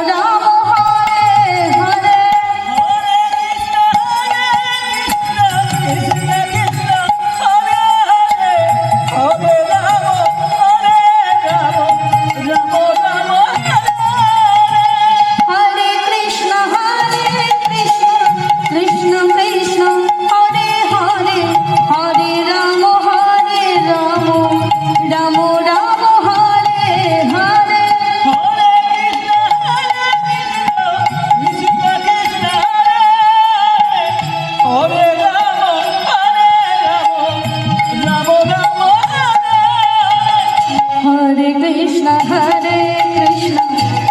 রাম হরে হরে হরে কৃষ্ণ কৃষ্ণ কৃষ্ণ হরে হরে হরে রাম রাম রাম হরে হরে হরে কৃষ্ণ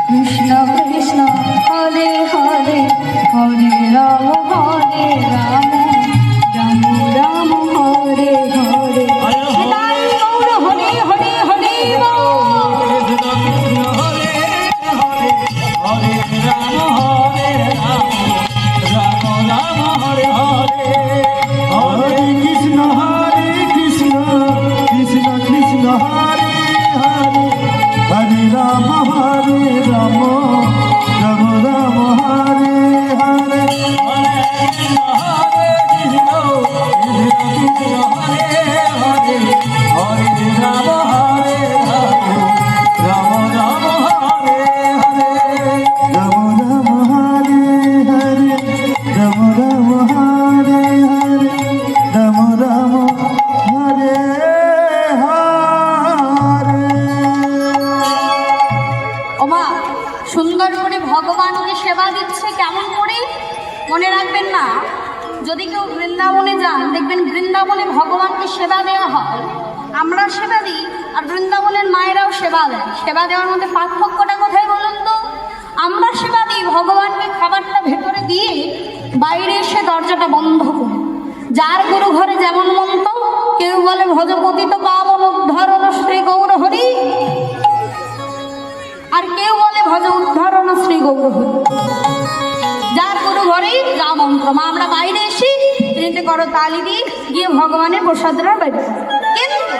কৃষ্ণ কৃষ্ণ হরে হরে হরে রাম রাম রাম হরে হরে তাই গৌর হরে হরে হরে ওমা সুন্দর করে ভগবানকে সেবা দিচ্ছে কেমন করে মনে রাখবেন না যদি কেউ বৃন্দাবনে যান দেখবেন বৃন্দাবনে ভগবানকে সেবা দেওয়া হয় আমরা সেবা দিই আর বৃন্দাবনের মায়েরাও সেবা দেয় সেবা দেওয়ার মধ্যে পার্থক্যটা কোথায় বলুন তো আমরা সেবা দিই ভগবানকে খাবারটা ভেতরে দিয়ে বাইরে এসে দরজাটা বন্ধ করে যার গুরু ঘরে যেমন মন্ত্র কেউ বলে ভজপতি তো পাবন উদ্ধরণ শ্রী গৌর হরি আর কেউ বলে ভজ উদ্ধরণ শ্রী গৌর হরি যার গুরু ঘরেই যা মন্ত্র মা আমরা বাইরে এসি তিনটে করো তালি দিই গিয়ে ভগবানের প্রসাদরা বাইরে কিন্তু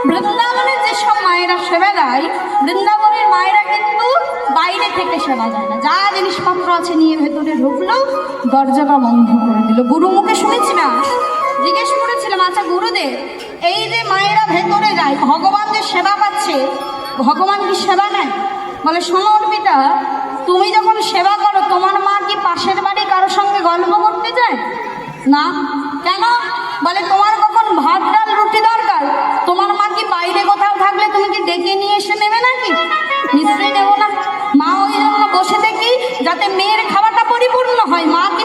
বৃন্দাবনের যেসব মায়েরা সেবা দেয় বৃন্দাবনের মায়েরা কিন্তু বাইরে থেকে সেবা দেয় না যা জিনিসপত্র আছে নিয়ে ভেতরে ঢুকলো দরজাটা বন্ধ করে দিল গুরু মুখে শুনেছি না জিজ্ঞেস করেছিলাম আচ্ছা গুরুদেব এই যে মায়েরা ভেতরে যায় ভগবান যে সেবা পাচ্ছে ভগবান কি সেবা নেয় বলে শোনো অর্পিতা তুমি যখন সেবা করো তোমার মা কি পাশের বাড়ি কারোর সঙ্গে গল্প করতে যায় না কেন বলে তোমার কখন ভাত ডাল রুটি দরকার তোমার মা কি বাইরে কোথাও থাকলে তুমি কি ডেকে নিয়ে এসে নেবে নাকি নিশ্চয়ই নেবো না মা ওই জন্য বসে দেখি যাতে মেয়ের খাবারটা পরিপূর্ণ হয় মা কি